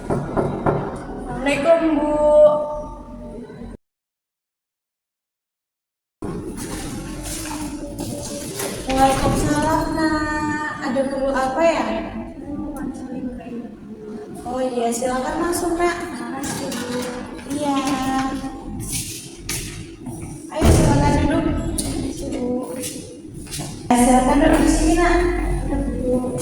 Assalamualaikum Bu. Waalaikumsalam Nak. Ada perlu apa ya? Oh iya, silakan masuk Nak. Makasih Bu. Iya. Ayo silakan duduk. Bu. Silakan duduk di sini Nak. Bu.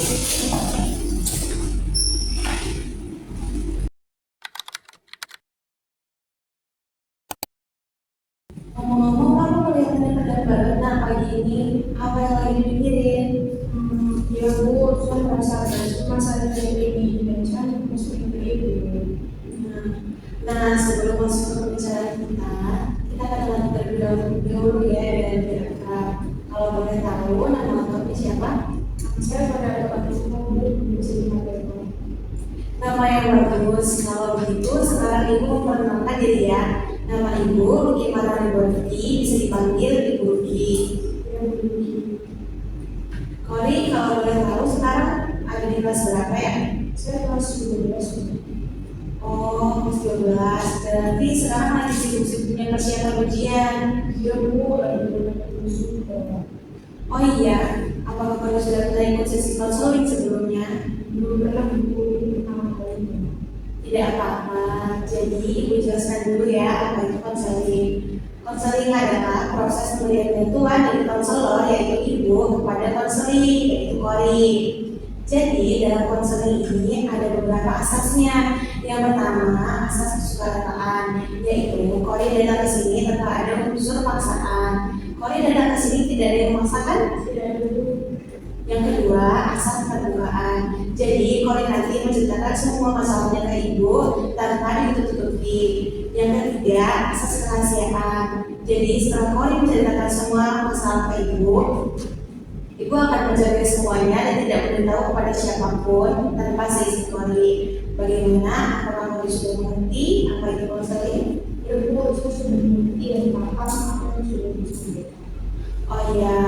Ngomong-ngomong, kamu kelihatannya tegang banget Nak pagi ini. Apa yang lagi dipikirin? Ya Bu, saya merasa ada masalah dari ini dan saya masuk ini. Nah, sebelum masuk ke pembicaraan kita kenalan terlebih dahulu ya dengan direktur. Kalau boleh tahu nama lengkapnya siapa? Saya pada dapat Bu bisa dimakai. Nama yang bagus. Kalau begitu sekarang Ibu memperkenalkan diri ya. Nama Ibu Ruki Marani bisa dipanggil Ibu Ruki. Kori, kalau boleh tahu sekarang ada di kelas berapa ya? Saya kelas 12. Oh, kelas 12. Berarti sekarang lagi sibuk-sibuknya persiapan ujian. Ya Bu, ada beberapa sudah. Oh iya, apakah kamu sudah pernah ikut sesi konseling sebelumnya? Belum pernah Bu pertama kali. Tidak apa-apa. Jadi Ibu jelaskan dulu ya apa itu konseling. Konseling adalah proses pemberian bantuan dari konselor yaitu Ibu kepada konseling yaitu Kori. Jadi dalam konseling ini ada beberapa asasnya. Yang pertama asas kesukaraan, yaitu Kori datang ke sini tanpa ada unsur paksaan. Kori datang ke sini tidak ada yang memaksakan? Tidak ada Bu. Yang kedua, asas keterbukaan. Jadi, Kori nanti menceritakan semua masalahnya ke Ibu tanpa ditutup-tutupi. Yang ketiga, asas kerahasiaan. Jadi, setelah Kori menceritakan semua masalah ke Ibu akan menjaga semuanya dan tidak memberitahu kepada siapapun tanpa seizin Kori. Bagaimana? Apakah Kori sudah mengerti apa itu konseling? Ya Bu, saya sudah mengerti dan paham apa yang sudah disebutkan. Oh iya,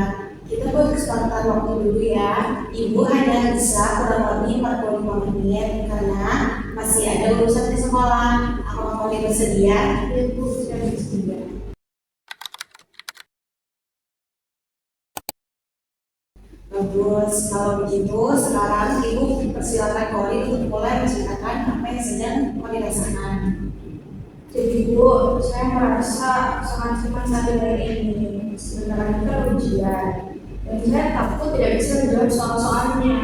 kita buat kesempatan waktu dulu ya. Ibu hanya bisa kurang lebih 45 menit karena masih ada urusan di sekolah. Apakah kamu bersedia? Ya Bu, saya bersedia. Bagus, kalau begitu sekarang Ibu persilakan Kori untuk mulai menceritakan apa yang sedang Kori rasakan. Jadi Bu, saya merasa sangat cemas hari ini. Sebenarnya kita ujian dan saya takut tidak bisa menjawab soal-soalnya.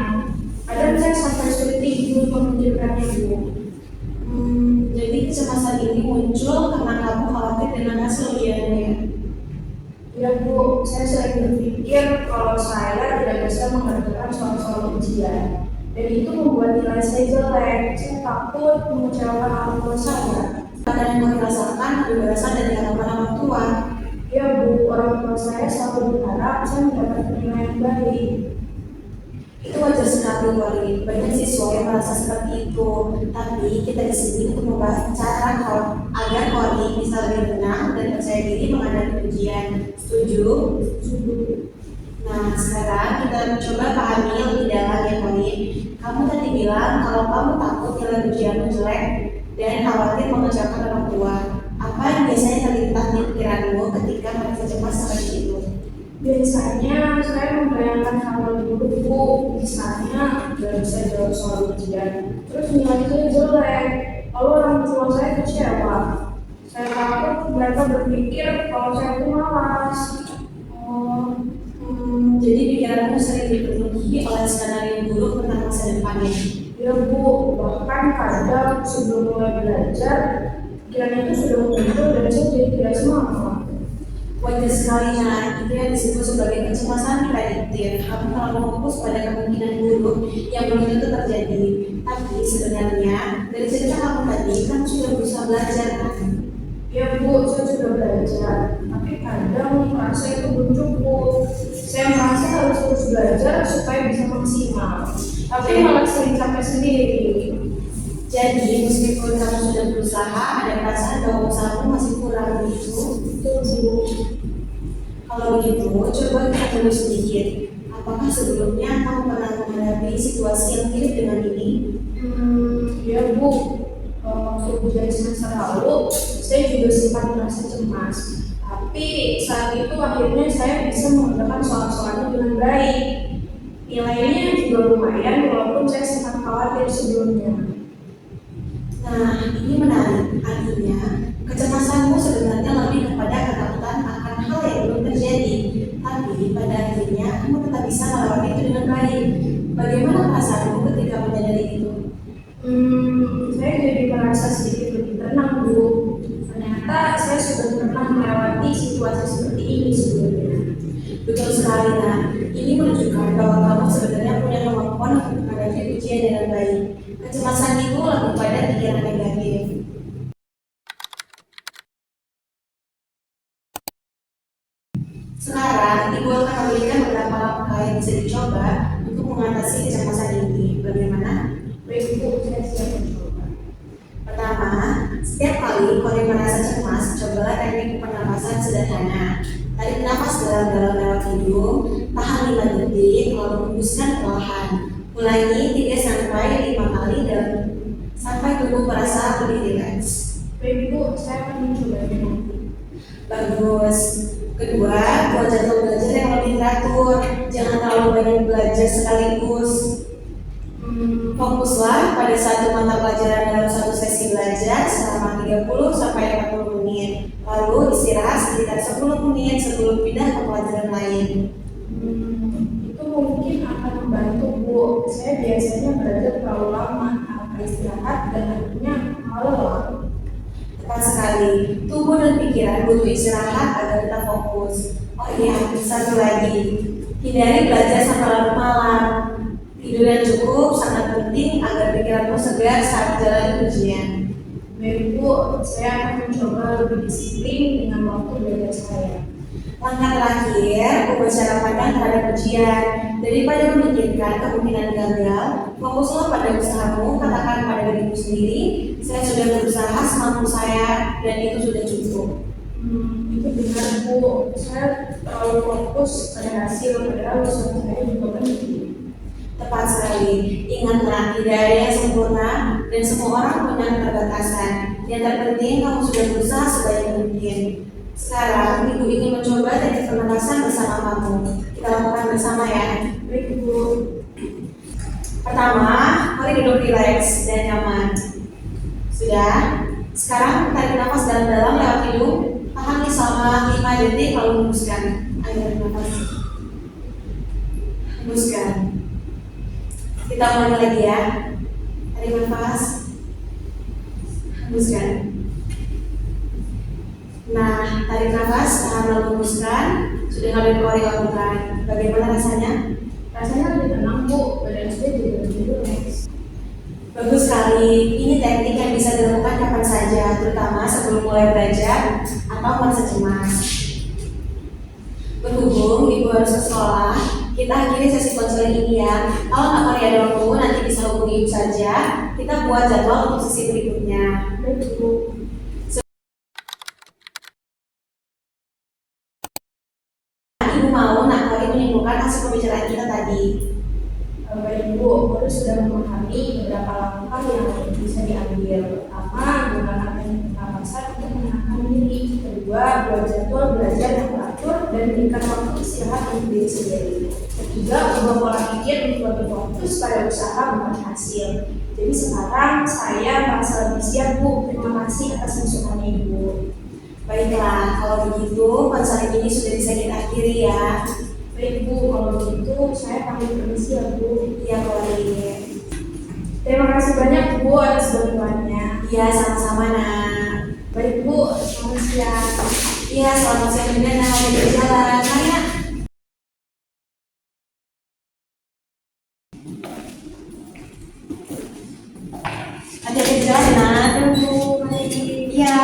Kadang saya sampai sulit tidur memikirkannya Bu. Jadi kecemasan ini muncul karena kamu khawatir dengan hasil ujiannya. Ya Bu, saya sering berpikir kalau saya tidak bisa mengerjakan soal-soal ujian dan itu membuat nilai saya jelek. Saya takut mengecewakan orang tua saya. Yang Kori rasakan lebih berasal dari harapan orang tua. Ya Bu, orang tua saya selalu berharap saya mendapatkan nilai yang baik. Itu wajar sekali Kori. Banyak siswa yang merasa seperti itu. Tapi kita di sini untuk membahas cara agar Kori bisa lebih tenang dan percaya diri menghadapi ujian. Setuju? Setuju. Nah, sekarang kita coba pahami lebih dalam ya Kori. Kamu tadi bilang kalau kamu takut nilai ujianmu jelek dan khawatir mengecewakan orang tua. Apa yang biasanya terlintas di pikiranmu ketika merasa cemas seperti itu? Biasanya saya membayangkan hal buruk Bu, misalnya tidak bisa jawab soal ujian, terus nilai saya jelek, lalu orang tua saya kecewa. Saya takut mereka berpikir kalau saya itu malas. Jadi pikiranmu sering dipenuhi oleh skenario buruk tentang masa depannya. Ya Bu, bahkan kadang sebelum mulai belajar, pikiran itu sudah muncul dan saya jadi tidak semangat. Wajar sekali Nak, itu yang disebut sebagai kecemasan prediktif. Kamu terlalu fokus pada kemungkinan buruk yang belum tentu terjadi. Tapi sebenarnya dari cerita kamu tadi, kamu sudah berusaha belajar kan? Ya Bu, saya sudah belajar, tapi kadang merasa itu belum cukup. Saya merasa harus terus belajar supaya bisa maksimal, tapi malah sering capek sendiri. Jadi meskipun kamu sudah berusaha, ada perasaan bahwa usahamu masih kurang begitu. Betul. Kalau begitu, coba kita tunggu sedikit. Apakah sebelumnya kamu pernah menghadapi situasi yang mirip dengan ini? Ya Ya Bu, waktu ujian semester lalu, saya juga sempat merasa cemas. Tapi saat itu akhirnya saya bisa mengerjakan soal-soalnya dengan baik. Nilainya juga lumayan walaupun saya sempat khawatir sebelumnya. Nah, ini menarik. Artinya, kecemasanmu sebenarnya lebih kepada ketakutan akan hal yang belum terjadi. Tapi pada akhirnya, kamu tetap bisa melewati itu dengan baik. Bagaimana perasaanmu ketika menyadari itu? Saya jadi merasa sedikit lebih tenang Bu. Ternyata saya sudah pernah melewati situasi seperti ini sebelumnya. Betul sekali, nah. Ini menunjukkan bahwa kamu sebenarnya punya kemampuan untuk menghadapi ujian dengan baik. Kecemasan itu lebih pada pikiran negatif. Sekarang, Ibu akan memberikan beberapa langkah yang bisa dicoba untuk mengatasi kecemasan ini. Bagaimana? Baik Bu, saya siap mencoba. Pertama, setiap kali kau merasa cemas, cobalah teknik pernapasan sederhana. Tarik nafas dalam-dalam lewat hidung, tahan 5 detik, lalu hembuskan perlahan. Ulangi 3-5 kali sampai tubuh merasa lebih rileks. Baik Bu, saya akan mencobanya nanti. Bagus. Kedua, buat jadwal belajar yang lebih teratur. Jangan terlalu banyak belajar sekaligus. Fokuslah pada satu mata pelajaran dalam satu sesi belajar selama 30-40 menit. Lalu istirahat sekitar 10 menit sebelum pindah ke pelajaran lain. Itu mungkin akan membantu Bu. Saya biasanya belajar terlalu lama tanpa istirahat dan akhirnya malah. Tepat sekali, tubuh dan pikiran butuh istirahat agar tetap fokus. Oh iya, satu lagi, hindari belajar sampai larut malam. Tidur yang cukup sangat penting agar pikiranmu segar saat jalan ujian. Baik Bu, saya akan mencoba lebih disiplin dengan waktu belajar saya. Langkah terakhir, ubah cara pandang terhadap ujian. Daripada memikirkan kemungkinan gagal, fokuslah pada usahamu, katakan pada dirimu sendiri, saya sudah berusaha semampu saya dan itu sudah cukup. Itu benar Bu, saya terlalu fokus pada hasil, padahal usaha saya juga penting. Tepat sekali, ingatlah tidak ada yang sempurna dan semua orang punya keterbatasan. Yang terpenting kamu sudah berusaha sebaik mungkin. Sekarang, Ibu ingin mencoba teknik pernapasan bersama kamu. Kita lakukan bersama ya. Baik Bu. Pertama, mari duduk rileks dan nyaman. Sudah? Sekarang tarik nafas dalam-dalam lewat hidung. Tahan selama 5 detik lalu hembuskan. Ayo tarik nafas. Hembuskan. Kita mulai lagi ya. Tarik nafas. Hembuskan. Nah, tarik nafas, tahan lalu hembuskan. Sudah kalian lakukan. Bagaimana rasanya? Rasanya lebih tenang Bu, badan saya juga lebih rileks. Bagus sekali. Ini teknik yang bisa dilakukan kapan saja, terutama sebelum mulai belajar atau merasa cemas. Berhubung Ibu harus ke sekolah, kita akhiri sesi konseling ini ya. Kalau nggak ada waktu, nanti bisa hubungi Ibu saja. Kita buat jadwal untuk sesi berikutnya. Baik Bu. Ibu mau Kori menyimpulkan hasil pembicaraan kita tadi. Baik Bu, Baru sudah memahami beberapa langkah yang bisa diambil. Pertama, gunakan teknik pernapasan untuk menenangkan diri. Kedua, buat jadwal belajar yang teratur dan berikan waktu istirahat untuk diri sendiri. Ketiga, ubah pola pikir untuk lebih fokus pada usaha bukan hasil. Jadi sekarang saya merasa lebih siap Bu. Terima kasih atas masukannya Ibu. Baiklah, kalau begitu konseling ini sudah bisa kita akhiri ya. Baik Bu, kalau begitu saya pamit permisi ya Bu. Iya, Kori. Terima kasih banyak Bu atas bantuannya. Iya, sama-sama nak. Baik Bu, selamat siang. Iya, selamat siang juga nak. Mau berjalan, Naya. Hati-hati di jalan nak. Bu, mari. Iya.